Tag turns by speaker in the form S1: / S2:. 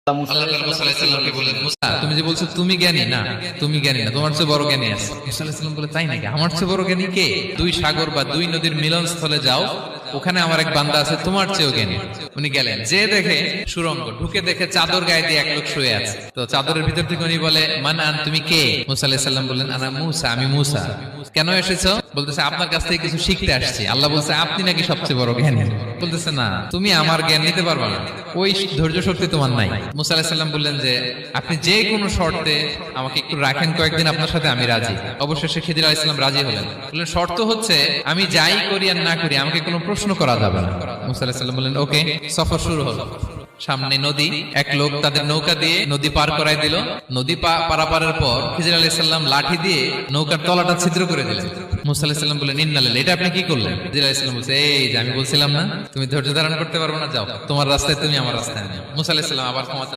S1: আল্লাহ তাআলা মুসা আলাইহিস সালামকে বললেন, মুসা তুমি যে বলছো তুমি জ্ঞানী না, তুমি জ্ঞানী না, তোমার চেয়ে বড় জ্ঞানী আছে। মুসা আলাইহিস সালাম বলে, তাই নাকি? আমার চেয়ে বড় জ্ঞানী কে? দুই সাগর বা দুই নদীর মিলনস্থলে যাও, ওখানে আমার এক বান্দা আছে তোমার চেয়েও জ্ঞানী। উনি গেলেন, যে দেখে সুরঙ্গ, ঢুকে দেখে চাদর গায়ে দিয়ে এক লোক শুয়ে আছে। তো চাদরের ভিতর থেকে উনি বলে, মান আন, তুমি কে? মুসা আলাইহিস সালাম বললেন, আনা মুসা, আমি মুসা। কেন এসেছো? বলতেছে, আপনার কাছ থেকে কিছু শিখতে আসছি। আল্লাহ বলছে, আপনি নাকি সবচেয়ে বড় জ্ঞানী। বলতেছে, না, তুমি আমার জ্ঞান নিতে পারবে না, ওই ধৈর্য শক্তি তোমার নাই। মুসা আলাইহিস সালাম বললেন যে, আপনি যে কোনো শর্তে আমাকে একটু রাখেন কয়েকদিন আপনার সাথে, আমি রাজি। অবশেষে খিদির আলাইহিস সালাম রাজি হলেন। বললেন, শর্ত হচ্ছে আমি যাই করি আর না করি আমাকে কোনো প্রশ্ন করা যাবে না। মুসা আলাইহিস সালাম বললেন, ওকে। সফর শুরু হলো। সামনে নদী, এক লোক তাদের নৌকা দিয়ে নদী পার করাই দিল। নদী পারাপারের পর খিজির আলাইহিস সালাম লাঠি দিয়ে নৌকার তলাটা ছিদ্র করে দিলেন। মুসা আলাইহিস সালাম বললেন, ইন্না লিল্লাহি, এটা আপনি কি করলেন? খিজির আলাইহিস সালাম বলছে, এই যে আমি বলছিলাম না তুমি ধৈর্য ধারণ করতে পারবে না, যাও, তোমার রাস্তায় তুমি, আমার রাস্তায় আমি। মুসা আলাইহিস সালাম আবার ক্ষমা